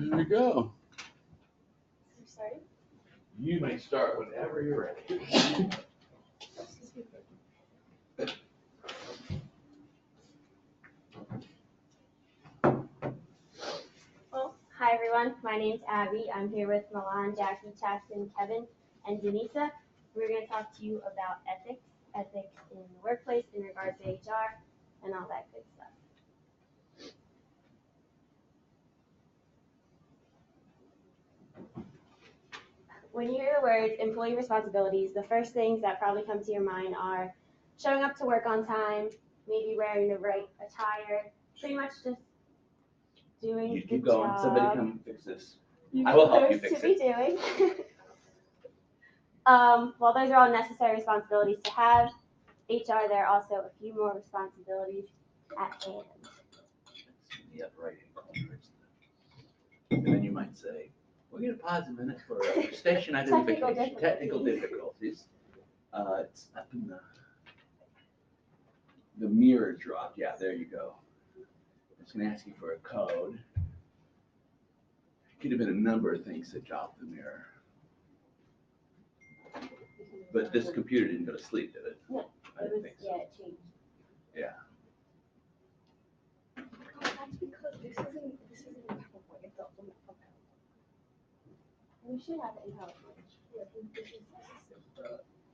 Here we go. Starting? You may start whenever you're ready. Well, hi everyone. My name's Abby. I'm here with Milan, Jackie, Chasten, Kevin, and Denisa. We're going to talk to you about ethics in the workplace in regards to HR, and all that good stuff. When you hear the words employee responsibilities, the first things that probably come to your mind are showing up to work on time, maybe wearing the right attire, pretty much just doing You the keep going. job Somebody come fix this. you're I will help you supposed fix to be doing. While those are all necessary responsibilities to have, HR, there are also a few more responsibilities at hand. The upright corner. And then you might say, we're going to pause a minute for station identification. Technical difficulties. It's up in the mirror dropped. Yeah, there you go. It's going to ask you for a code. Could have been a number of things that dropped the mirror. But this computer didn't go to sleep, did it? No, I didn't think so. yeah, it changed. Yeah. Oh, that's because this isn't PowerPoint, it's also not PowerPoint. We should have it in PowerPoint. Yeah, this is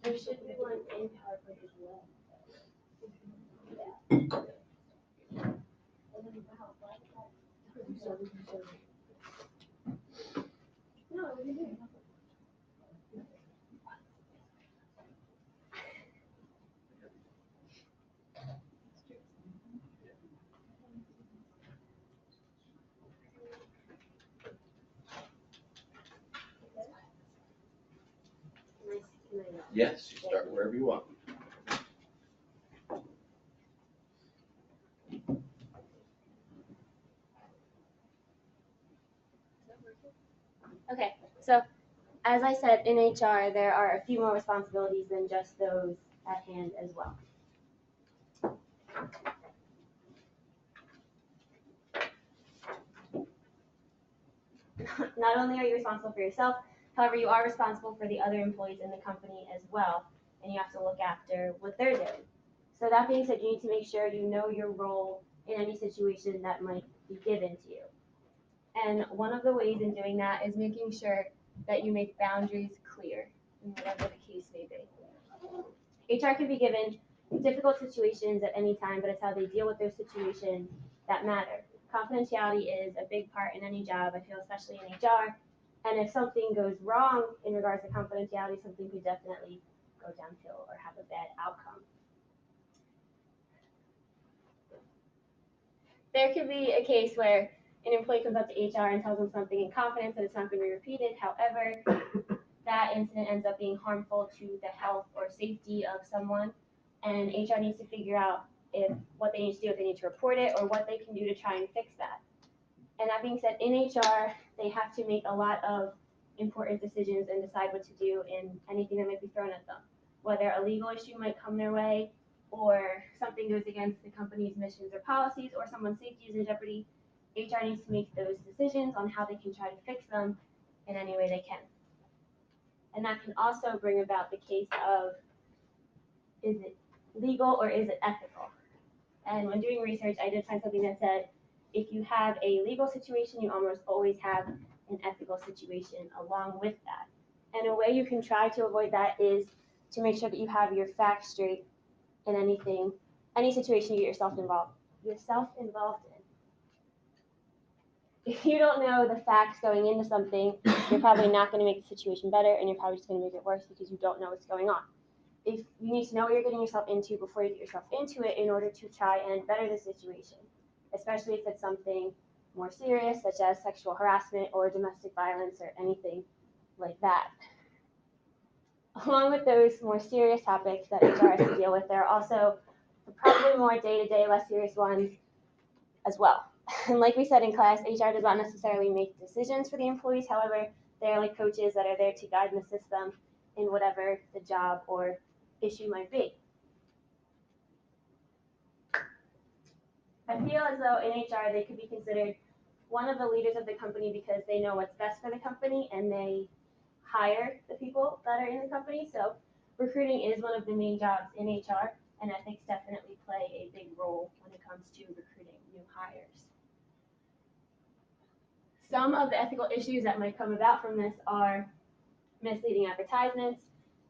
There should be one in PowerPoint as well. No, we can do it. Yes, you start wherever you want. Okay, so as I said, in HR, there are a few more responsibilities than just those at hand as well. Not only are you responsible for yourself, however, you are responsible for the other employees in the company as well, and you have to look after what they're doing. So that being said, you need to make sure you know your role in any situation that might be given to you. And one of the ways in doing that is making sure that you make boundaries clear in whatever the case may be. HR can be given difficult situations at any time, but it's how they deal with those situations that matter. Confidentiality is a big part in any job, I feel, especially in HR. And if something goes wrong in regards to confidentiality, something could definitely go downhill or have a bad outcome. There could be a case where an employee comes up to HR and tells them something in confidence that it's not going to be repeated. However, that incident ends up being harmful to the health or safety of someone, and HR needs to figure out what they need to do, if they need to report it, or what they can do to try and fix that. And that being said, in HR, they have to make a lot of important decisions and decide what to do in anything that might be thrown at them. Whether a legal issue might come their way, or something goes against the company's missions or policies, or someone's safety is in jeopardy, HR needs to make those decisions on how they can try to fix them in any way they can. And that can also bring about the case of, is it legal or is it ethical? And when doing research, I did find something that said, if you have a legal situation, you almost always have an ethical situation along with that. And a way you can try to avoid that is to make sure that you have your facts straight in any situation you get yourself involved in. If you don't know the facts going into something, you're probably not going to make the situation better, and you're probably just going to make it worse because you don't know what's going on. If you need to know what you're getting yourself into before you get yourself into it in order to try and better the situation, especially if it's something more serious, such as sexual harassment or domestic violence or anything like that. Along with those more serious topics that HR has to deal with, there are also probably more day-to-day, less serious ones as well. And like we said in class, HR does not necessarily make decisions for the employees. However, they're like coaches that are there to guide and assist them in whatever the job or issue might be. I feel as though in HR they could be considered one of the leaders of the company because they know what's best for the company and they hire the people that are in the company. So recruiting is one of the main jobs in HR, and ethics definitely play a big role when it comes to recruiting new hires. Some of the ethical issues that might come about from this are misleading advertisements,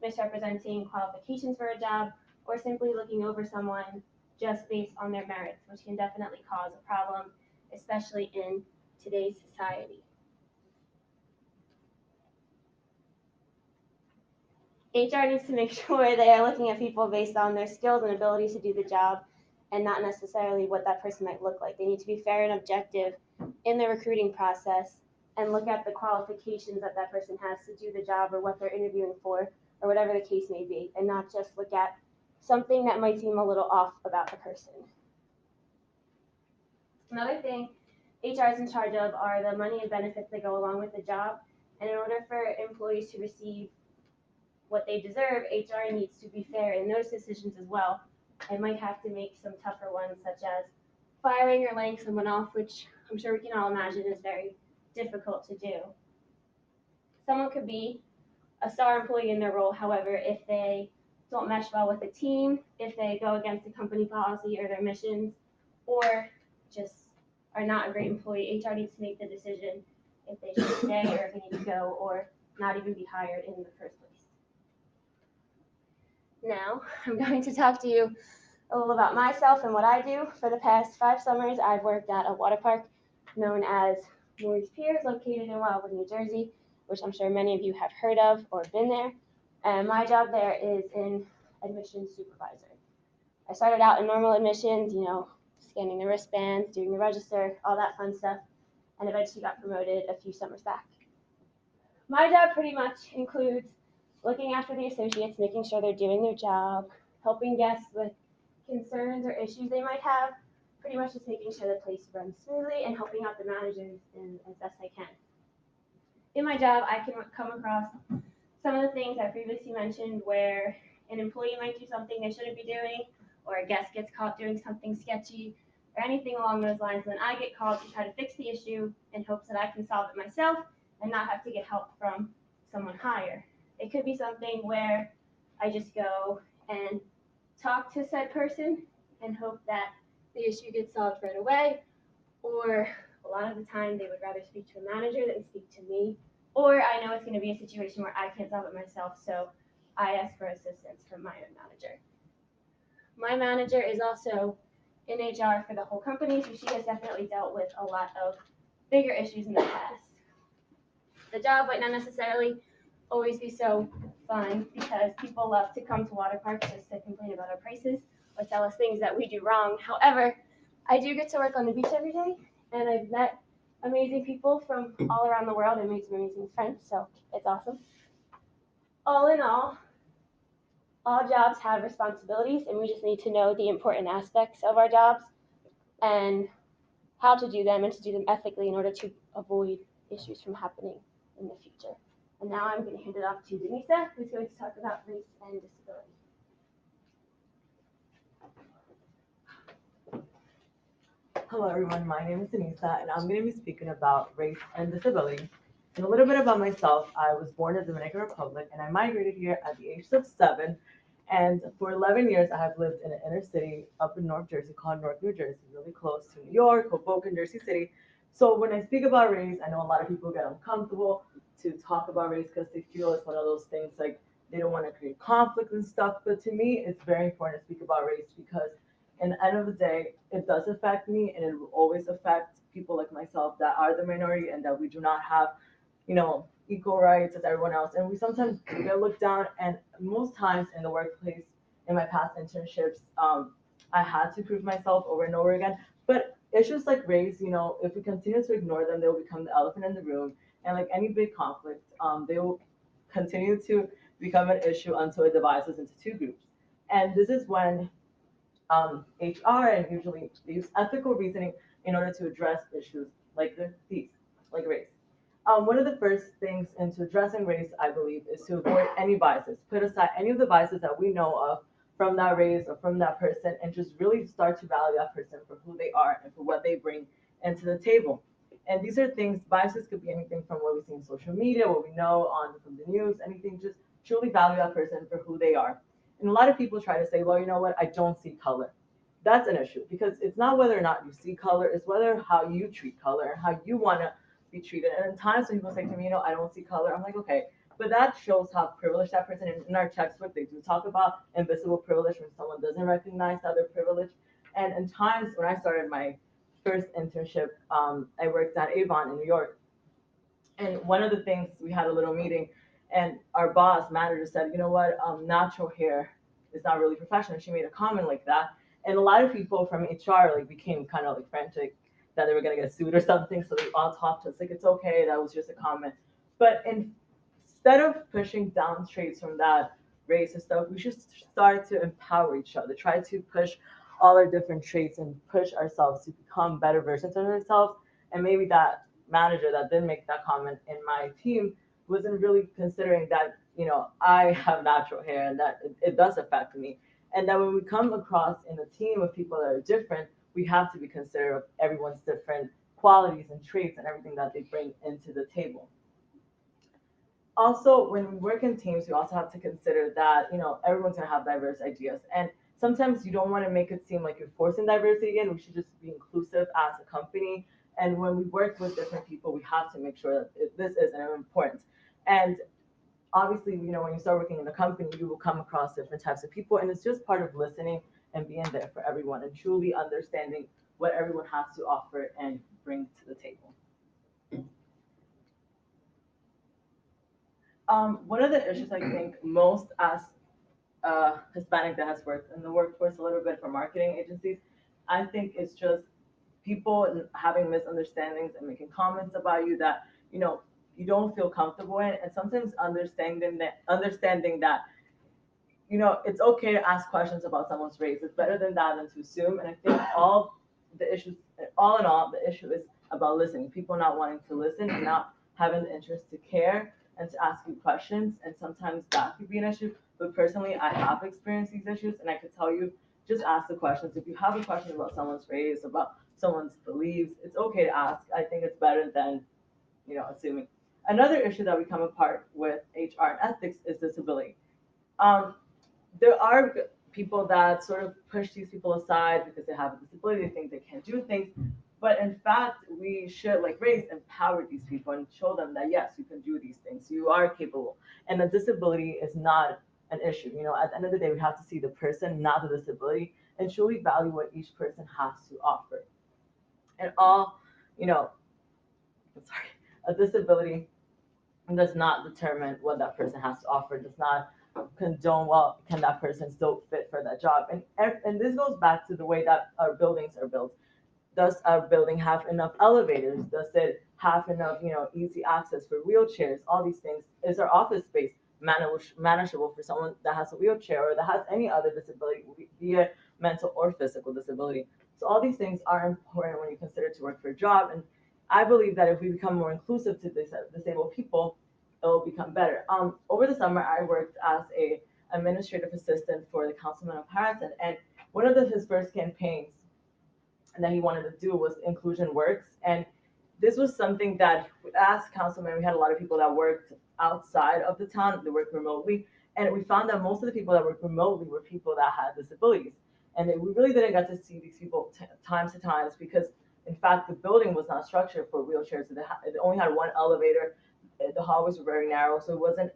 misrepresenting qualifications for a job, or simply looking over someone just based on their merits, which can definitely cause a problem, especially in today's society. HR needs to make sure they are looking at people based on their skills and abilities to do the job and not necessarily what that person might look like. They need to be fair and objective in the recruiting process and look at the qualifications that that person has to do the job or what they're interviewing for or whatever the case may be, and not just look at something that might seem a little off about the person. Another thing HR is in charge of are the money and benefits that go along with the job, and in order for employees to receive what they deserve, HR needs to be fair in those decisions as well. It might have to make some tougher ones, such as firing or laying someone off, which I'm sure we can all imagine is very difficult to do. Someone could be a star employee in their role, however, if they don't mesh well with the team, if they go against the company policy or their missions, or just are not a great employee, HR needs to make the decision if they should stay or if they need to go or not even be hired in the first place. Now, I'm going to talk to you a little about myself and what I do. For the past 5 summers, I've worked at a water park known as Moore's Piers, located in Wildwood, New Jersey, which I'm sure many of you have heard of or been there. And my job there is in admissions supervisor. I started out in normal admissions, scanning the wristbands, doing the register, all that fun stuff, and eventually got promoted a few summers back. My job pretty much includes looking after the associates, making sure they're doing their job, helping guests with concerns or issues they might have, pretty much just making sure the place runs smoothly and helping out the managers as best I can. In my job, I can come across some of the things I previously mentioned where an employee might do something they shouldn't be doing, or a guest gets caught doing something sketchy, or anything along those lines, and then I get called to try to fix the issue in hopes that I can solve it myself and not have to get help from someone higher. It could be something where I just go and talk to said person and hope that the issue gets solved right away, or a lot of the time they would rather speak to a manager than speak to me, or I know it's going to be a situation where I can't solve it myself, so I ask for assistance from my own manager. My manager is also in HR for the whole company, so she has definitely dealt with a lot of bigger issues in the past. The job might not necessarily always be so fun because people love to come to water parks just to complain about our prices or tell us things that we do wrong. However, I do get to work on the beach every day, and I've met amazing people from all around the world and made some amazing friends, so it's awesome. All in all jobs have responsibilities, and we just need to know the important aspects of our jobs and how to do them and to do them ethically in order to avoid issues from happening in the future. And now I'm going to hand it off to Denisa, who's going to talk about race and disability. Hello everyone, my name is Denisa and I'm going to be speaking about race and disability. And a little bit about myself, I was born in the Dominican Republic and I migrated here at the age of 7. And for 11 years, I have lived in an inner city up in North Jersey called North New Jersey, really close to New York, Hoboken, Jersey City. So when I speak about race, I know a lot of people get uncomfortable to talk about race because they feel it's one of those things like they don't want to create conflict and stuff. But to me, it's very important to speak about race because in the end of the day, it does affect me and it will always affect people like myself that are the minority and that we do not have, equal rights as everyone else. And we sometimes get looked down. And most times in the workplace, in my past internships, I had to prove myself over and over again. But issues like race, if we continue to ignore them, they will become the elephant in the room. And like any big conflict, they will continue to become an issue until it divides us into two groups. And this is when HR and usually they use ethical reasoning in order to address issues like these, like race. One of the first things into addressing race, I believe, is to avoid any biases. Put aside any of the biases that we know of from that race or from that person and just really start to value that person for who they are and for what they bring into the table. And these are things, biases could be anything from what we see in social media, what we know on from the news, anything, just truly value that person for who they are. And a lot of people try to say, well, you know what, I don't see color. That's an issue because it's not whether or not you see color, it's whether how you treat color and how you want to be treated. And in times when people say to me, I don't see color, I'm like, okay, but that shows how privileged that person is. In our textbook, they do talk about invisible privilege when someone doesn't recognize that they're privileged. And in times when I started my first internship, I worked at Avon in New York. And one of the things, we had a little meeting, and our boss, manager, said, you know what, natural hair is not really professional. She made a comment like that. And a lot of people from HR like became kind of like frantic that they were gonna get sued or something. So they all talked to us like, it's okay, that was just a comment. But instead of pushing down traits from that race and stuff, we should start to empower each other, try to push all our different traits and push ourselves to become better versions of ourselves. And maybe that manager that did make that comment in my team wasn't really considering that, I have natural hair and that it does affect me. And that when we come across in a team of people that are different, we have to be considerate of everyone's different qualities and traits and everything that they bring into the table. Also, when we work in teams, we also have to consider that, everyone's gonna have diverse ideas. And sometimes you don't want to make it seem like you're forcing diversity in. We should just be inclusive as a company. And when we work with different people, we have to make sure that this is an important. And obviously, when you start working in a company, you will come across different types of people. And it's just part of listening and being there for everyone and truly understanding what everyone has to offer and bring to the table. One of the issues I think most as Hispanic that has worked in the workforce a little bit for marketing agencies, I think it's just people having misunderstandings and making comments about you that you don't feel comfortable in, and sometimes understanding that it's okay to ask questions about someone's race. It's better than that than to assume. And I think the issues, all in all, the issue is about listening. People not wanting to listen and not having the interest to care and to ask you questions. And sometimes that could be an issue. But personally, I have experienced these issues, and I could tell you, just ask the questions. If you have a question about someone's race, about someone's beliefs, it's okay to ask. I think it's better than assuming. Another issue that we come apart with HR and ethics is disability. Um, there are people that sort of push these people aside because they have a disability, they think they can't do things. But in fact, we should, like race, empower these people and show them that yes, you can do these things, you are capable, and that disability is not an issue. At the end of the day, we have to see the person, not the disability, and truly value what each person has to offer. And I'm sorry, a disability does not determine what that person has to offer, does not condone, well, can that person still fit for that job. And this goes back to the way that our buildings are built. Does our building have enough elevators? Does it have enough, easy access for wheelchairs? All these things. Is our office space manageable for someone that has a wheelchair or that has any other disability, be it mental or physical disability? So all these things are important when you consider to work for a job. And I believe that if we become more inclusive to disabled people, it will become better. Over the summer, I worked as a administrative assistant for the Councilman of Harrison, and one of his first campaigns that he wanted to do was Inclusion Works. And this was something that, as councilmen, we had a lot of people that worked outside of the town, they worked remotely. And we found that most of the people that worked remotely were people that had disabilities. And we really didn't get to see these people times to times because, in fact, the building was not structured for wheelchairs. It only had one elevator. The hallways were very narrow, so it wasn't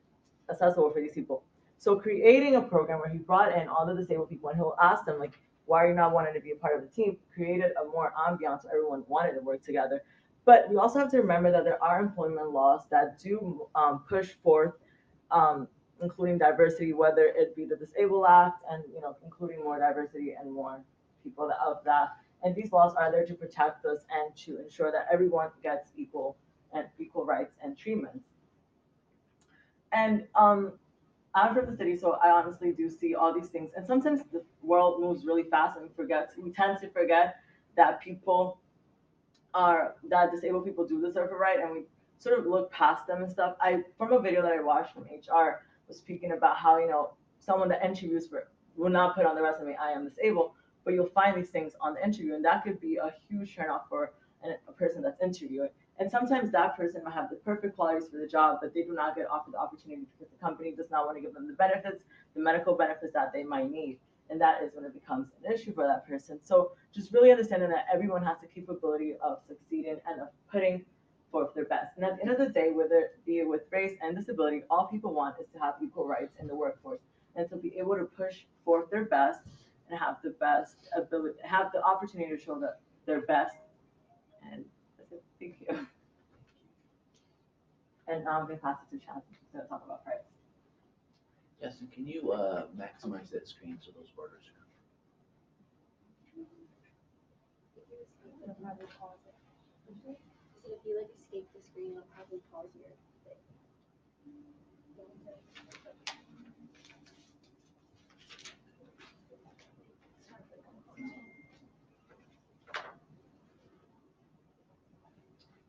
accessible for these people. So creating a program where he brought in all the disabled people and he'll ask them, like, why are you not wanting to be a part of the team, created a more ambiance so everyone wanted to work together. But we also have to remember that there are employment laws that do push forth including diversity, whether it be the Disabled Act and including more diversity and more people of that. And these laws are there to protect us and to ensure that everyone gets equal rights and treatments. And I'm from the city, so I honestly do see all these things. And sometimes the world moves really fast, and we tend to forget that that disabled people do deserve a right, and we sort of look past them and stuff. From a video that I watched from HR, was speaking about how someone that interviews will not put on the resume I am disabled, but you'll find these things on the interview, and that could be a huge turnoff for a person that's interviewing. And sometimes that person might have the perfect qualities for the job, but they do not get offered the opportunity because the company does not want to give them the benefits, the medical benefits that they might need. And that is when it becomes an issue for that person. So just really understanding that everyone has the capability of succeeding and of putting forth their best. And at the end of the day, whether it be with race and disability, all people want is to have equal rights in the workforce and to be able to push forth their best and have the best ability, have the opportunity to show that their best. And that's it. Thank you. And now I'm going to pass it to Chad to talk about rights. Justin, can you maximize that screen so those borders are? It'll probably pause it. So if you like escape the screen, it'll probably pause your thing.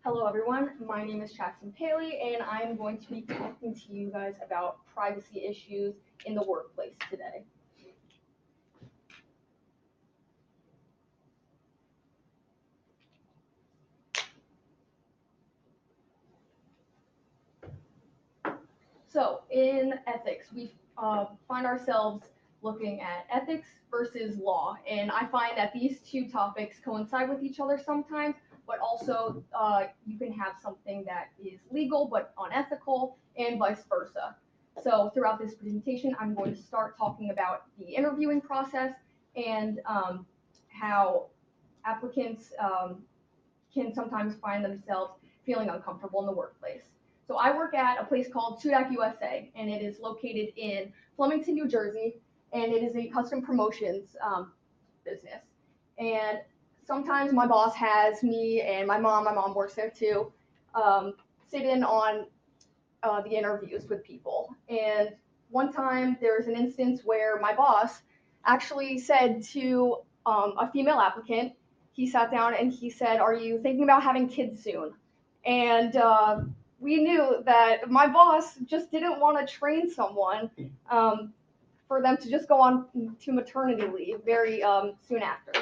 Hello everyone, my name is Jackson Paley and I'm going to be talking to you guys about privacy issues in the workplace today. So in ethics, we find ourselves looking at ethics versus law, and I find that these two topics coincide with each other sometimes, but also you can have something that is legal but unethical and vice versa. So throughout this presentation, I'm going to start talking about the interviewing process and how applicants can sometimes find themselves feeling uncomfortable in the workplace. So I work at a place called Sudak USA, and it is located in Flemington, New Jersey, and it is a custom promotions business. And sometimes my boss has me and my mom works there too, sit in on the interviews with people. And one time there was an instance where my boss actually said to a female applicant, he sat down and he said, "Are you thinking about having kids soon?" And we knew that my boss just didn't want to train someone for them to just go on to maternity leave very soon after.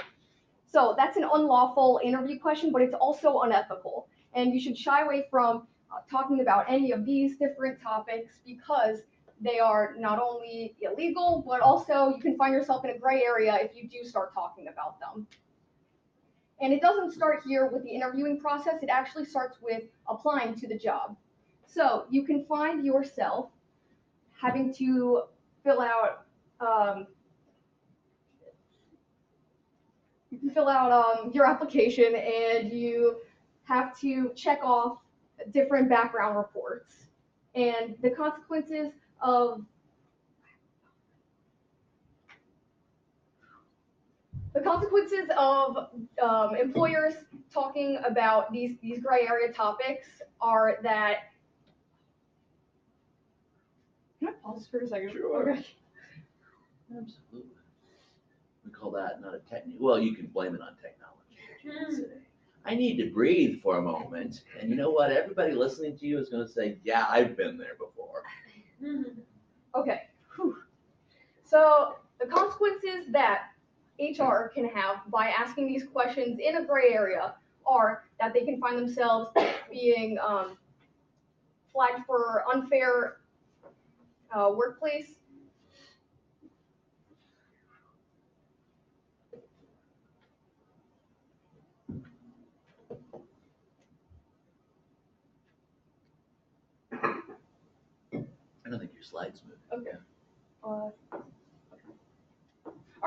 So that's an unlawful interview question, but it's also unethical. And you should shy away from talking about any of these different topics because they are not only illegal, but also you can find yourself in a gray area if you do start talking about them. And it doesn't start here with the interviewing process, it actually starts with applying to the job. So you can find yourself having to fill out your application, and you have to check off different background reports. And the consequences of employers talking about these gray area topics are that. Can I pause for a second? Sure. Okay. Absolutely. We call that not a well, you can blame it on technology. You can say, I need to breathe for a moment. And you know what? Everybody listening to you is going to say, yeah, I've been there before. Okay. Whew. So the consequences that HR can have by asking these questions in a gray area are that they can find themselves being flagged for unfair workplace. I don't think your slides move. Okay. All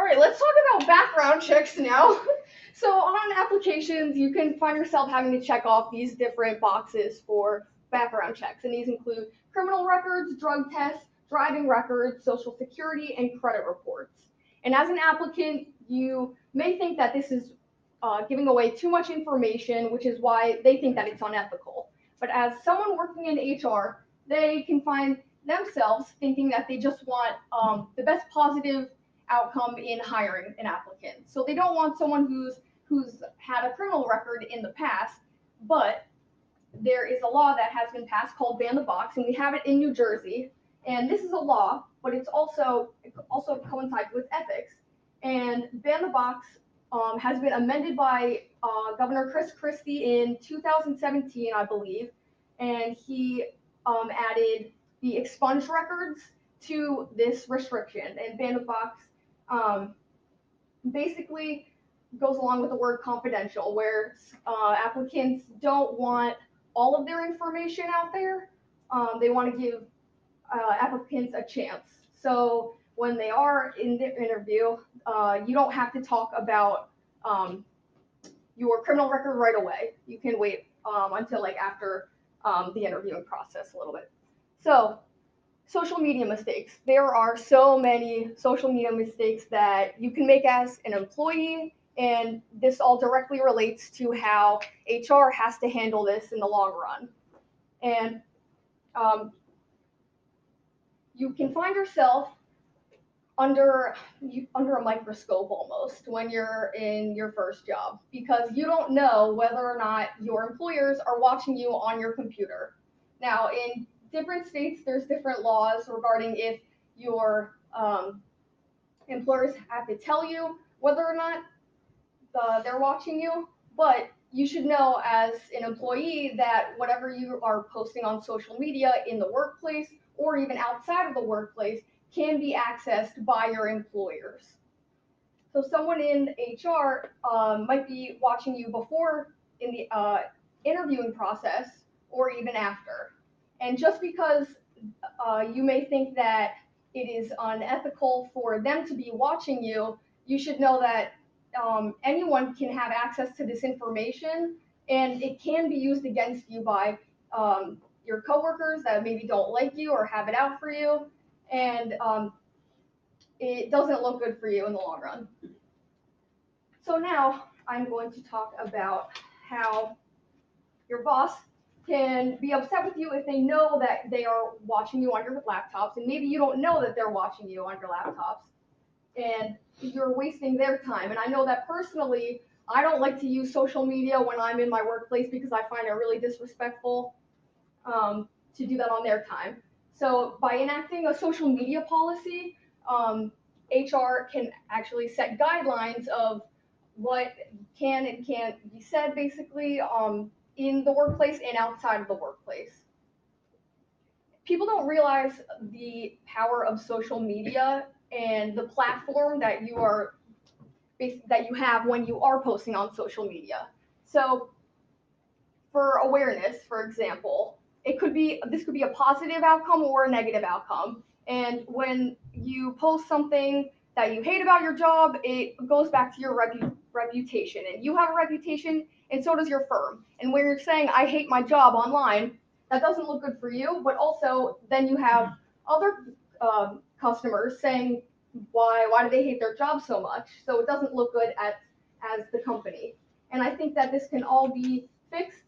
right, let's talk about background checks now. So on applications, you can find yourself having to check off these different boxes for background checks, and these include criminal records, drug tests, driving records, social security, and credit reports. And as an applicant, you may think that this is giving away too much information, which is why they think that it's unethical. But as someone working in HR, they can find themselves thinking that they just want the best positive outcome in hiring an applicant. So they don't want someone who's had a criminal record in the past, but there is a law that has been passed called Ban the Box, and we have it in New Jersey. And this is a law, but it also coincides with ethics. And Ban the Box has been amended by Governor Chris Christie in 2017, I believe, and he added the expunged records to this restriction. And Bandit Box basically goes along with the word confidential, where applicants don't want all of their information out there. They want to give applicants a chance. So when they are in the interview, you don't have to talk about your criminal record right away. You can wait until like after the interviewing process a little bit. So social media mistakes. There are so many social media mistakes that you can make as an employee, and this all directly relates to how HR has to handle this in the long run. And you can find yourself under a microscope almost when you're in your first job, because you don't know whether or not your employers are watching you on your computer. Now, in different states, there's different laws regarding if your employers have to tell you whether or not they're watching you, but you should know as an employee that whatever you are posting on social media in the workplace or even outside of the workplace can be accessed by your employers. So someone in HR might be watching you before in the interviewing process or even after. And just because you may think that it is unethical for them to be watching you, you should know that anyone can have access to this information, and it can be used against you by your coworkers that maybe don't like you or have it out for you, and it doesn't look good for you in the long run. So now I'm going to talk about how your boss can be upset with you if they know that they are watching you on your laptops, and maybe you don't know that they're watching you on your laptops, and you're wasting their time. And I know that personally, I don't like to use social media when I'm in my workplace because I find it really disrespectful to do that on their time. So by enacting a social media policy, HR can actually set guidelines of what can and can't be said, basically, in the workplace and outside of the workplace. People don't realize the power of social media and the platform that you have when you are posting on social media. So for awareness, for example, this could be a positive outcome or a negative outcome. And when you post something that you hate about your job, it goes back to your reputation. And you have a reputation, and so does your firm. And when you're saying, I hate my job online, that doesn't look good for you, but also then you have other customers saying, why do they hate their job so much? So it doesn't look good as the company. And I think that this can all be fixed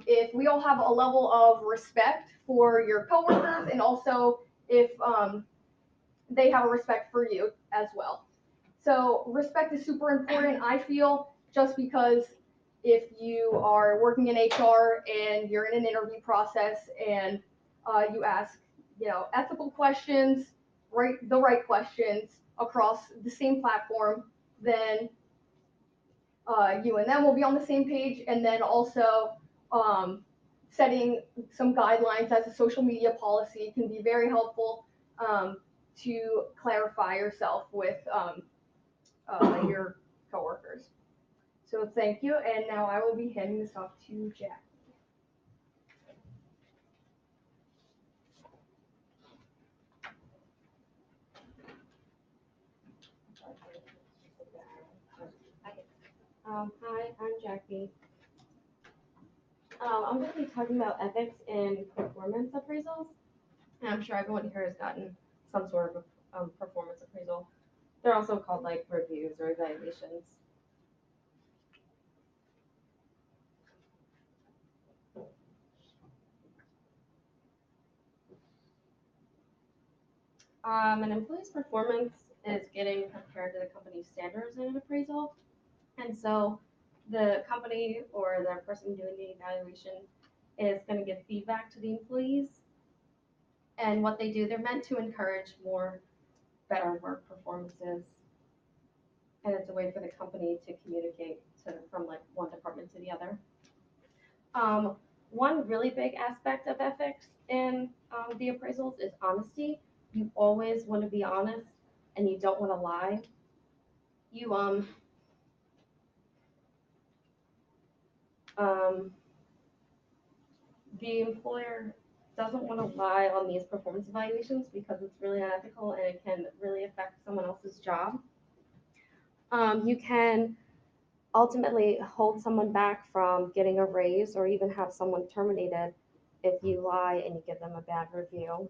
if we all have a level of respect for your coworkers, and also if they have a respect for you as well. So respect is super important, I feel, just because if you are working in HR and you're in an interview process and you ask, ethical questions, the right questions across the same platform, then you and them will be on the same page. And then also setting some guidelines as a social media policy can be very helpful to clarify yourself with your coworkers. So thank you, and now I will be handing this off to Jack. Hi, I'm Jackie. I'm going to be talking about ethics and performance appraisals. And I'm sure everyone here has gotten some sort of performance appraisal. They're also called like reviews or evaluations. An employee's performance is getting compared to the company's standards in an appraisal. And so the company or the person doing the evaluation is going to give feedback to the employees. And what they do, they're meant to encourage better work performances. And it's a way for the company to communicate from like one department to the other. One really big aspect of ethics in the appraisals is honesty. You always want to be honest and you don't want to lie. You the employer doesn't want to lie on these performance evaluations because it's really unethical and it can really affect someone else's job. You can ultimately hold someone back from getting a raise or even have someone terminated if you lie and you give them a bad review.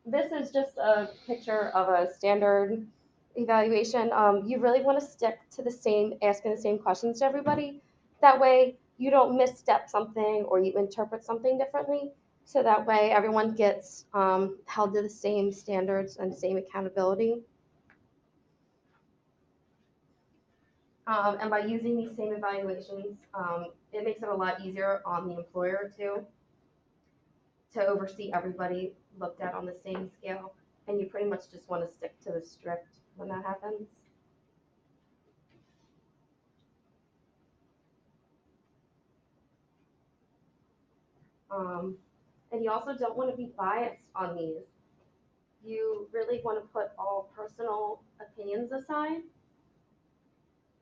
This is just a picture of a standard evaluation. You really want to stick to asking the same questions to everybody. That way you don't misstep something or you interpret something differently. So that way everyone gets held to the same standards and same accountability. And by using these same evaluations, it makes it a lot easier on the employer to oversee everybody looked at on the same scale. And you pretty much just want to stick to the script when that happens. And you also don't want to be biased on these. You really want to put all personal opinions aside.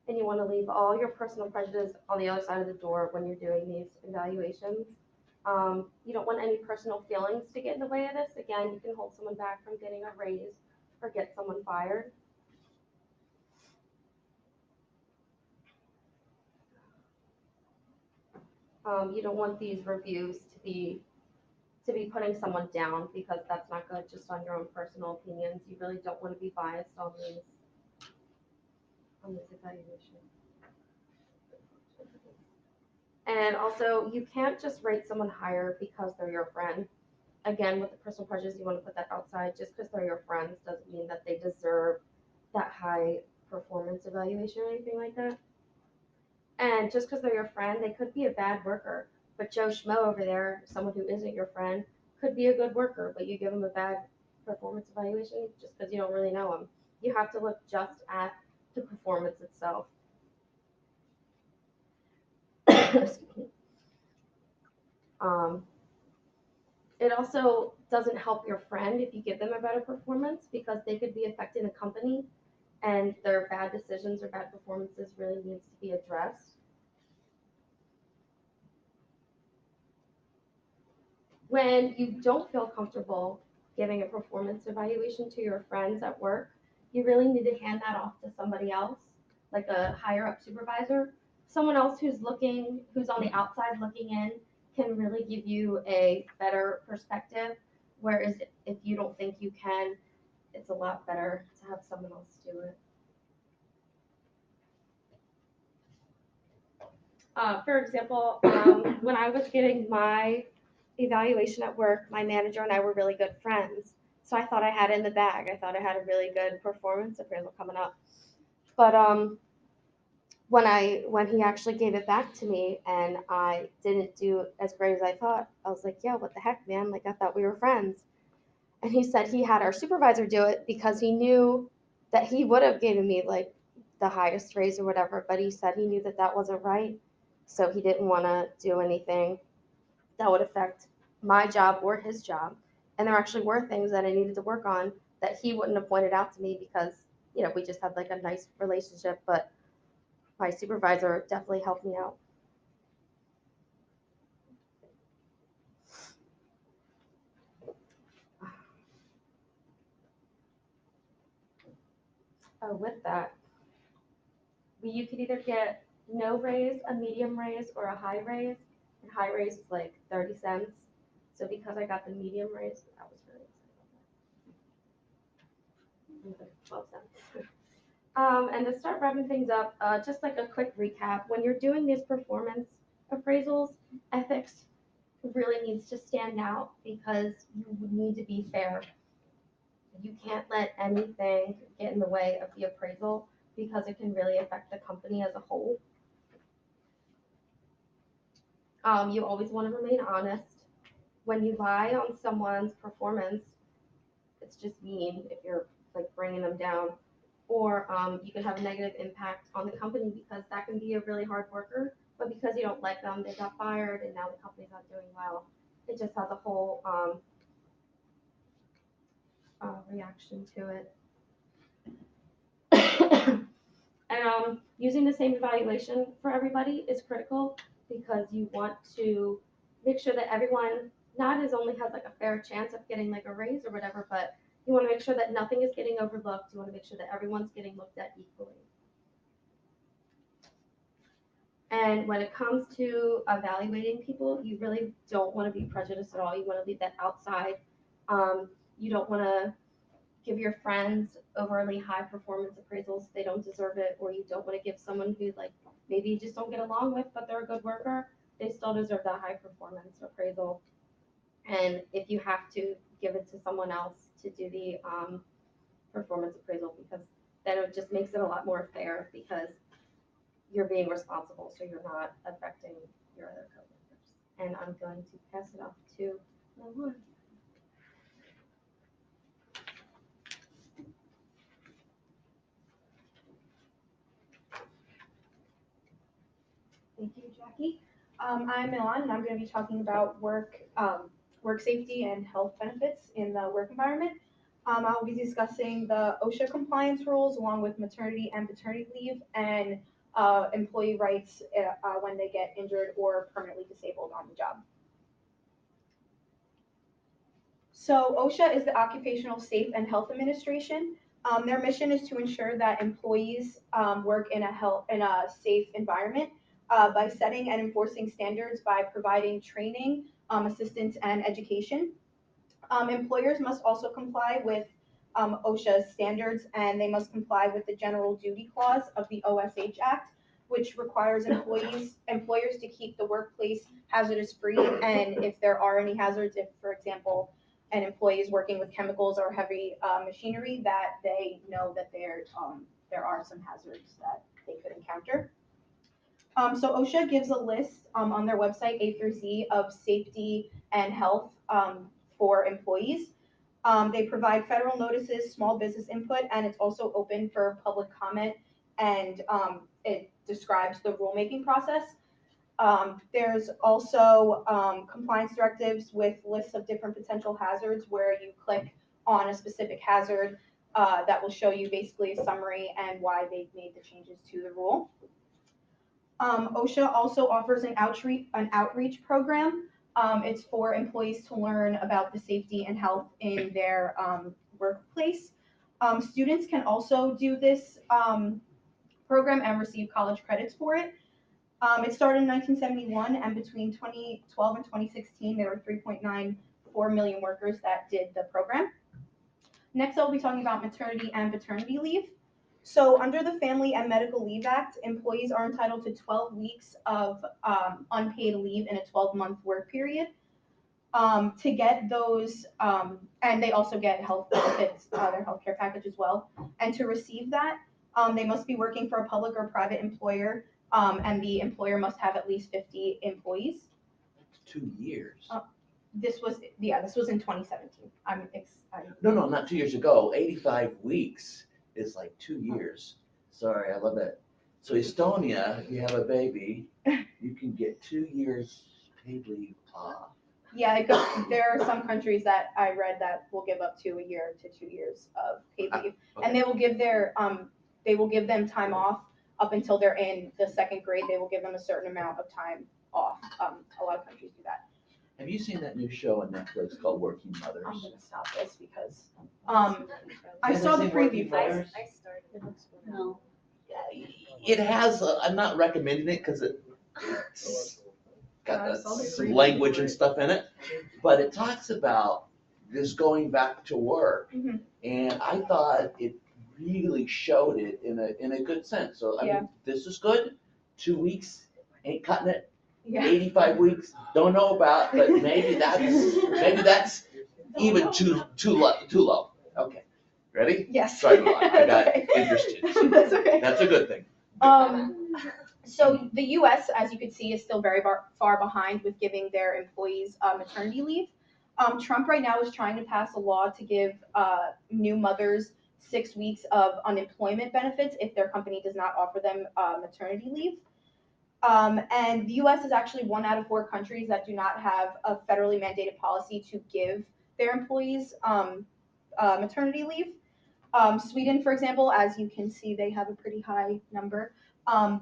And you want to leave all your personal prejudice on the other side of the door when you're doing these evaluations. You don't want any personal feelings to get in the way of this. Again, you can hold someone back from getting a raise or get someone fired. You don't want these reviews to be putting someone down because that's not good just on your own personal opinions. You really don't want to be biased on this evaluation. And also, you can't just rate someone higher because they're your friend. Again, with the personal prejudice, you want to put that outside. Just because they're your friends doesn't mean that they deserve that high performance evaluation or anything like that. And just because they're your friend, they could be a bad worker. But Joe Schmo over there, someone who isn't your friend, could be a good worker, but you give them a bad performance evaluation just because you don't really know them. You have to look just at the performance itself. It also doesn't help your friend if you give them a better performance because they could be affecting the company and their bad decisions or bad performances really needs to be addressed. When you don't feel comfortable giving a performance evaluation to your friends at work, you really need to hand that off to somebody else, like a higher up supervisor. Someone else who's on the outside looking in can really give you a better perspective. Whereas if you don't think you can, it's a lot better to have someone else do it. For example, when I was getting my evaluation at work, my manager and I were really good friends. So I thought I had it in the bag. I thought I had a really good performance appraisal coming up. But when he actually gave it back to me and I didn't do as great as I thought, I was like, yeah, what the heck, man? Like I thought we were friends. And he said he had our supervisor do it because he knew that he would have given me like the highest raise or whatever, but he said he knew that that wasn't right. So he didn't want to do anything that would affect my job or his job. And there actually were things that I needed to work on that he wouldn't have pointed out to me because, we just had like a nice relationship, but my supervisor definitely helped me out. With that, you could either get no raise, a medium raise, or a high raise. And high raise is like 30 cents. So because I got the medium raise, I was really excited about that. 12 cents. And to start wrapping things up, just like a quick recap, when you're doing these performance appraisals, ethics really needs to stand out because you need to be fair. You can't let anything get in the way of the appraisal because it can really affect the company as a whole. You always want to remain honest. When you lie on someone's performance, it's just mean if you're like bringing them down, or you can have a negative impact on the company because that can be a really hard worker, but because you don't like them, they got fired and now the company's not doing well. It just has a whole reaction to it. And using the same evaluation for everybody is critical because you want to make sure that everyone not as only has like a fair chance of getting like a raise or whatever, but you want to make sure that nothing is getting overlooked. You want to make sure that everyone's getting looked at equally. And when it comes to evaluating people, you really don't want to be prejudiced at all. You want to leave that outside. You don't want to give your friends overly high performance appraisals if they don't deserve it, or you don't want to give someone who like maybe you just don't get along with, but they're a good worker, they still deserve that high performance appraisal. And if you have to, give it to someone else to do the performance appraisal, because then it just makes it a lot more fair because you're being responsible, so you're not affecting your other coworkers. And I'm going to pass it off to Lauren. Thank you, Jackie. I'm Milan, and I'm going to be talking about work safety and health benefits in the work environment. I'll be discussing the OSHA compliance rules along with maternity and paternity leave and employee rights when they get injured or permanently disabled on the job. So OSHA is the Occupational Safe and Health Administration. Their mission is to ensure that employees work in a safe environment by setting and enforcing standards by providing training, assistance, and education. Employers must also comply with OSHA standards, and they must comply with the General Duty Clause of the OSH Act, which requires employers to keep the workplace hazardous free, and if there are any hazards, if, for example, an employee is working with chemicals or heavy machinery, that they know that there are some hazards that they could encounter. So OSHA gives a list on their website, A through Z, of safety and health for employees. They provide federal notices, small business input, and it's also open for public comment, and it describes the rulemaking process. There's also compliance directives with lists of different potential hazards where you click on a specific hazard that will show you basically a summary and why they've made the changes to the rule. OSHA also offers an outreach program. It's for employees to learn about the safety and health in their workplace. Students can also do this program and receive college credits for it. It started in 1971, and between 2012 and 2016, there were 3.94 million workers that did the program. Next, I'll be talking about maternity and paternity leave. So under the Family and Medical Leave Act, employees are entitled to 12 weeks of unpaid leave in a 12-month work period. To get those, and they also get health benefits, their healthcare package as well. And to receive that, they must be working for a public or private employer, and the employer must have at least 50 employees. 2 years. This was in 2017. No, not 2 years ago. 85 weeks is like 2 years. Sorry, I love that. So Estonia, if you have a baby, you can get 2 years paid leave off. Yeah, there are some countries that I read that will give up to a year to 2 years of paid leave, Okay. and they will give them time off up until they're in the second grade. They will give them a certain amount of time off. A lot of countries do that. Have you seen that new show on Netflix called Working Mothers? I'm gonna stop this because I saw the preview for it. I started. No. It has, I'm not recommending it because it's got I saw the some preview language for and it. stuff in it, but it talks about this going back to work. Mhm. And I thought it really showed it in a good sense. So I mean, this is good. 2 weeks, ain't cutting it. Yeah. 85 weeks, don't know about, but maybe that's even too low. Okay, ready? Yes. Sorry, Milan, I got Okay. interested. That's okay. That's a good thing. So the U.S., as you can see, is still very far behind with giving their employees maternity leave. Trump right now is trying to pass a law to give new mothers 6 weeks of unemployment benefits if their company does not offer them maternity leave. And the US is actually 1 out of 4 countries that do not have a federally mandated policy to give their employees maternity leave. Sweden, for example, as you can see, they have a pretty high number.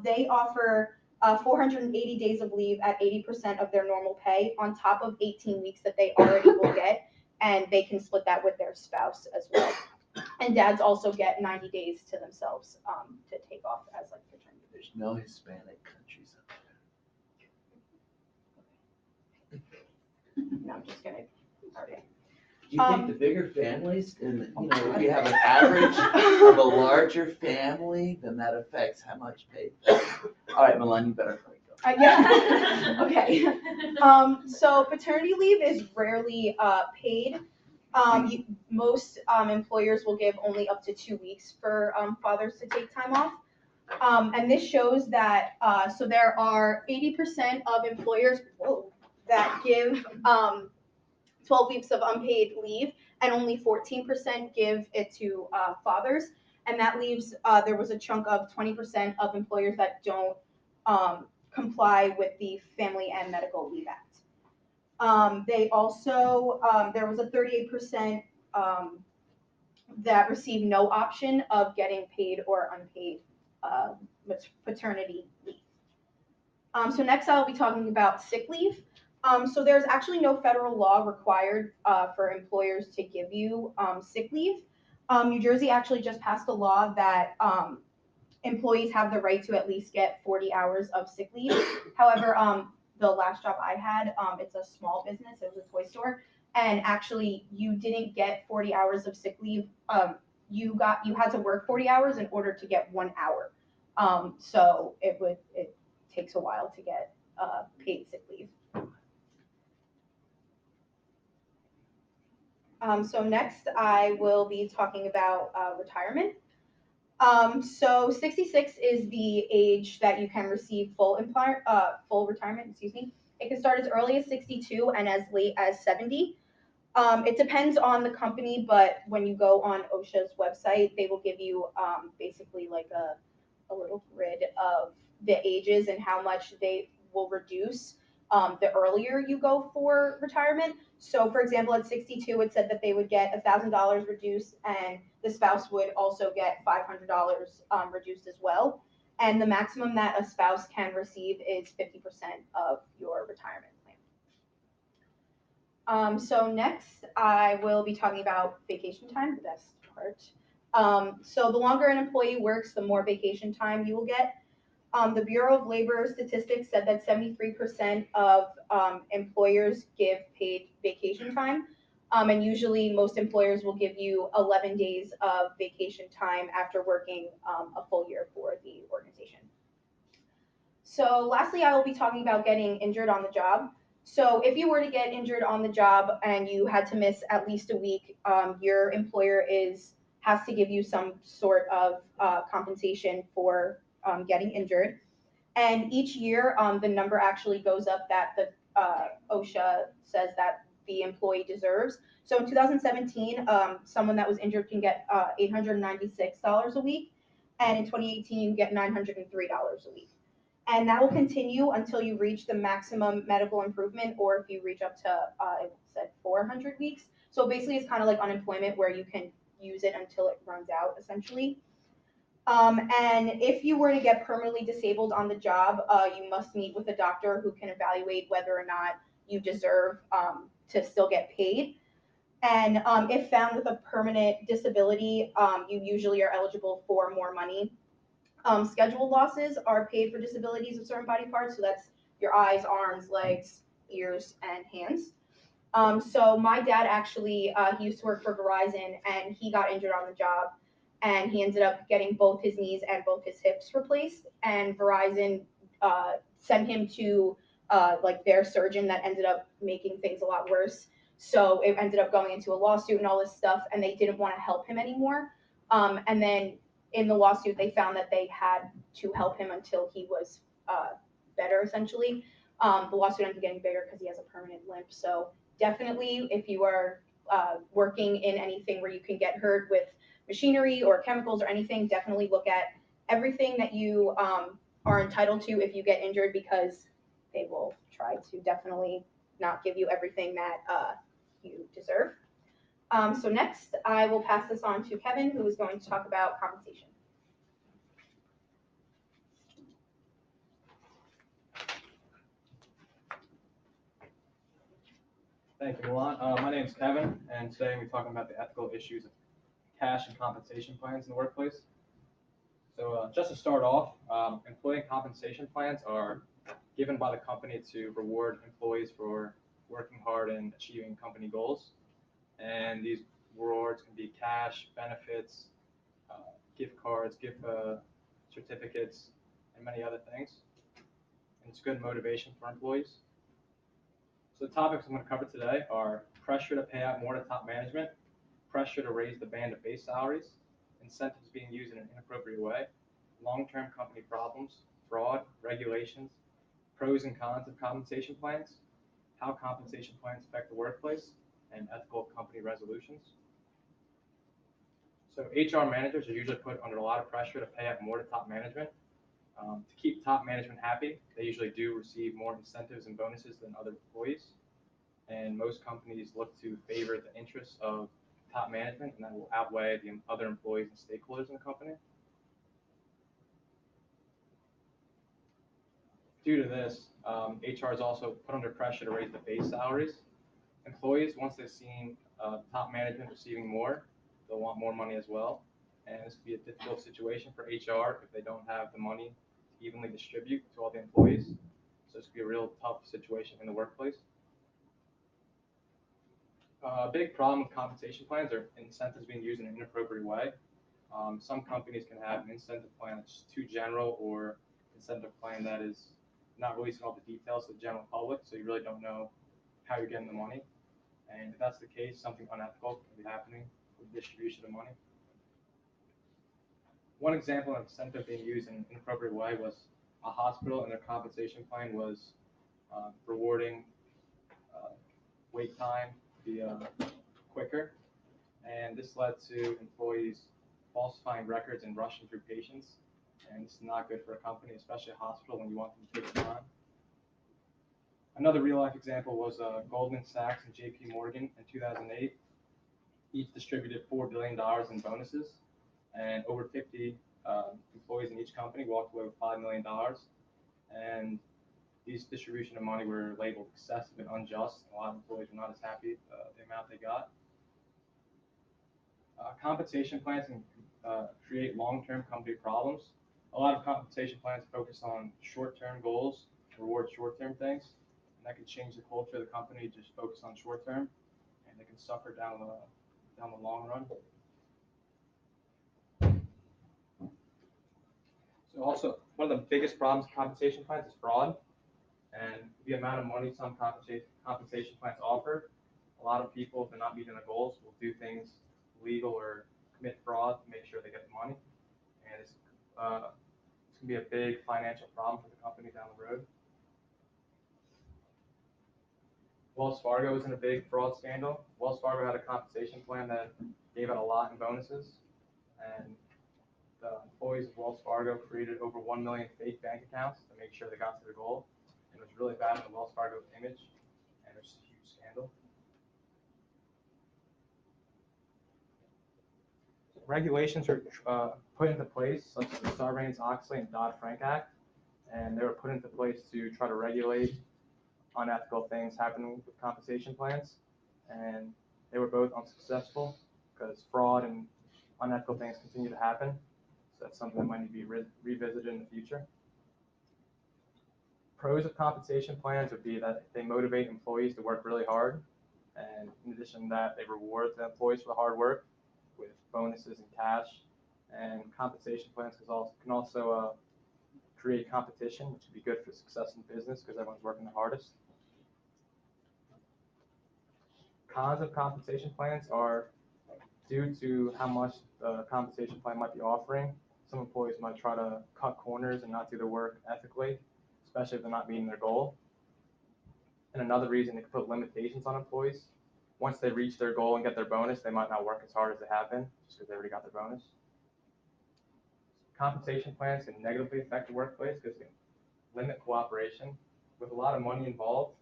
They offer 480 days of leave at 80% of their normal pay on top of 18 weeks that they already will get, and they can split that with their spouse as well. And dads also get 90 days to themselves to take off as like paternity. There's no Hispanic countries up No, I'm just gonna. Okay. Do you think the bigger families, and if you have an average of a larger family, then that affects how much paid? All right, Milan, you better go. Yeah. Okay. So paternity leave is rarely paid. Most employers will give only up to 2 weeks for fathers to take time off. And this shows that so there are 80% of employers that give 12 weeks of unpaid leave, and only 14% give it to fathers. And that leaves, there was a chunk of 20% of employers that don't comply with the Family and Medical Leave Act. They also, there was a 38% that received no option of getting paid or unpaid paternity leave. So next I'll be talking about sick leave. So there's actually no federal law required for employers to give you sick leave. New Jersey actually just passed a law that employees have the right to at least get 40 hours of sick leave. However, the last job I had, it's a small business, it was a toy store, and actually you didn't get 40 hours of sick leave. You had to work 40 hours in order to get 1 hour. So it takes a while to get paid sick leave. So next I will be talking about retirement. So 66 is the age that you can receive full retirement, excuse me. It can start as early as 62 and as late as 70. It depends on the company, but when you go on OSHA's website, they will give you basically like a little grid of the ages and how much they will reduce the earlier you go for retirement. So for example, at 62, it said that they would get $1,000 reduced, and the spouse would also get $500 reduced as well. And the maximum that a spouse can receive is 50% of your retirement plan. So next, I will be talking about vacation time, the best part. So the longer an employee works, the more vacation time you will get. The Bureau of Labor Statistics said that 73% of employers give paid vacation time. And usually most employers will give you 11 days of vacation time after working a full year for the organization. So lastly, I will be talking about getting injured on the job. So if you were to get injured on the job and you had to miss at least a week, your employer has to give you some sort of compensation for getting injured. And each year, the number actually goes up that the OSHA says that the employee deserves. So in 2017, someone that was injured can get $896 a week, and in 2018, you get $903 a week. And that will continue until you reach the maximum medical improvement, or if you reach up to, it said 400 weeks. So basically, it's kind of like unemployment where you can use it until it runs out, essentially. And if you were to get permanently disabled on the job, you must meet with a doctor who can evaluate whether or not you deserve to still get paid. And if found with a permanent disability, you usually are eligible for more money. Scheduled losses are paid for disabilities of certain body parts, so that's your eyes, arms, legs, ears, and hands. So my dad actually, he used to work for Verizon, and he got injured on the job. And he ended up getting both his knees and both his hips replaced. And Verizon sent him to like their surgeon that ended up making things a lot worse. So it ended up going into a lawsuit and all this stuff, and they didn't want to help him anymore. And then in the lawsuit, they found that they had to help him until he was better, essentially. The lawsuit ended up getting bigger because he has a permanent limp. So definitely, if you are working in anything where you can get hurt with machinery or chemicals or anything, definitely look at everything that you are entitled to if you get injured, because they will try to definitely not give you everything that you deserve. So next, I will pass this on to Kevin, who is going to talk about compensation. Thank you, Milan. My name is Kevin, and today we're talking about the ethical issues of cash and compensation plans in the workplace. So just to start off, employee compensation plans are given by the company to reward employees for working hard and achieving company goals. And these rewards can be cash, benefits, gift cards, gift certificates, and many other things. And it's good motivation for employees. So the topics I'm going to cover today are pressure to pay out more to top management, pressure to raise the band of base salaries, incentives being used in an inappropriate way, long-term company problems, fraud, regulations, pros and cons of compensation plans, how compensation plans affect the workplace, and ethical company resolutions. So HR managers are usually put under a lot of pressure to pay out more to top management. To keep top management happy, they usually do receive more incentives and bonuses than other employees. And most companies look to favor the interests of top management, and that will outweigh the other employees and stakeholders in the company. Due to this, HR is also put under pressure to raise the base salaries. Employees, once they've seen top management receiving more, they'll want more money as well. And this could be a difficult situation for HR if they don't have the money to evenly distribute to all the employees. So this could be a real tough situation in the workplace. A big problem with compensation plans are incentives being used in an inappropriate way. Some companies can have an incentive plan that's too general, or incentive plan that is not releasing all the details to the general public, so you really don't know how you're getting the money. And if that's the case, something unethical can be happening with the distribution of money. One example of incentive being used in an inappropriate way was a hospital, and their compensation plan was rewarding wait time to be quicker. And this led to employees falsifying records and rushing through patients. And it's not good for a company, especially a hospital, when you want them to take their time. Another real-life example was Goldman Sachs and JP Morgan in 2008. Each distributed $4 billion in bonuses, and over 50 employees in each company walked away with $5 million. And these distribution of money were labeled excessive and unjust. A lot of employees were not as happy the amount they got. Compensation plans can create long-term company problems. A lot of compensation plans focus on short-term goals, reward short-term things, and that can change the culture of the company. Just focus on short-term, and they can suffer down the long run. So also, one of the biggest problems with compensation plans is fraud, and the amount of money some compensation plans offer. A lot of people, if they're not meeting their goals, will do things illegal or commit fraud to make sure they get the money, and it's going to be a big financial problem for the company down the road. Wells Fargo was in a big fraud scandal. Wells Fargo had a compensation plan that gave out a lot in bonuses, and the employees of Wells Fargo created over 1 million fake bank accounts to make sure they got to their goal. And it was really bad in the Wells Fargo image, and it was a huge scandal. Regulations are put into place, such as the Sarbanes-Oxley and Dodd-Frank Act, and they were put into place to try to regulate unethical things happening with compensation plans, and they were both unsuccessful because fraud and unethical things continue to happen. So that's something that might need to be revisited in the future. Pros of compensation plans would be that they motivate employees to work really hard, and in addition to that, they reward the employees for the hard work with bonuses and cash. And compensation plans can also create competition, which would be good for success in business because everyone's working the hardest. Cons of compensation plans are, due to how much the compensation plan might be offering, some employees might try to cut corners and not do their work ethically, especially if they're not meeting their goal. And another reason, it could put limitations on employees. once they reach their goal and get their bonus, they might not work as hard as they have been just because they already got their bonus. Compensation plans can negatively affect the workplace because they limit cooperation. With a lot of money involved,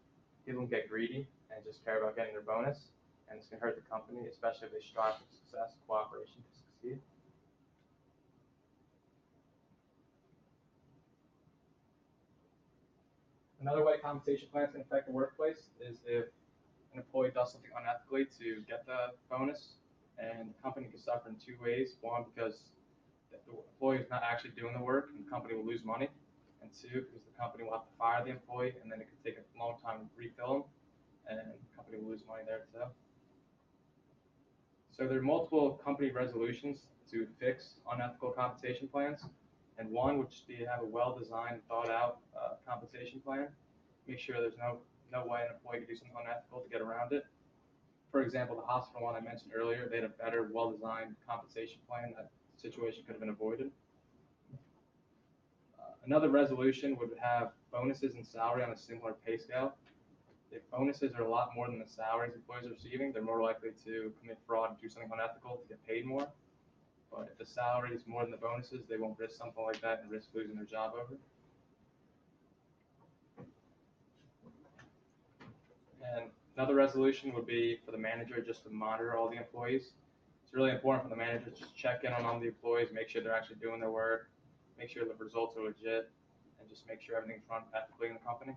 people can get greedy and just care about getting their bonus, and this can hurt the company, especially if they strive for success and cooperation to succeed. Another way compensation plans can affect the workplace is if an employee does something unethically to get the bonus, and the company can suffer in two ways. One, because the employee is not actually doing the work and the company will lose money. And two, because the company will have to fire the employee and then it could take a long time to refill them and the company will lose money there too. So there are multiple company resolutions to fix unethical compensation plans. And one would just be to have a well-designed, thought-out compensation plan. Make sure there's no way an employee could do something unethical to get around it. For example, the hospital one I mentioned earlier, they had a better, well-designed compensation plan. That situation could have been avoided. Another resolution would have bonuses and salary on a similar pay scale. If bonuses are a lot more than the salaries employees are receiving, they're more likely to commit fraud and do something unethical to get paid more. But if the salary is more than the bonuses, they won't risk something like that and risk losing their job over it. And another resolution would be for the manager just to monitor all the employees. It's really important for the manager to just check in on all the employees, make sure they're actually doing their work, make sure the results are legit, and just make sure everything's run ethically in the company.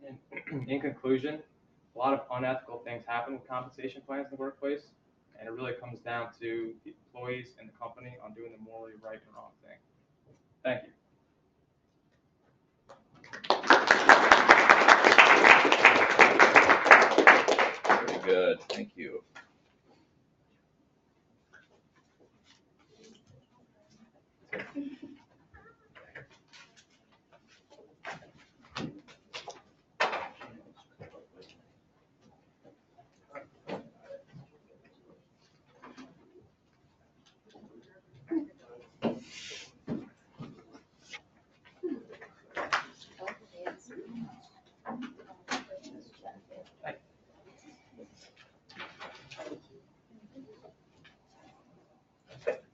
And in conclusion, a lot of unethical things happen with compensation plans in the workplace, and it really comes down to the employees and the company on doing the morally right and wrong thing. Thank you. Very good, thank you.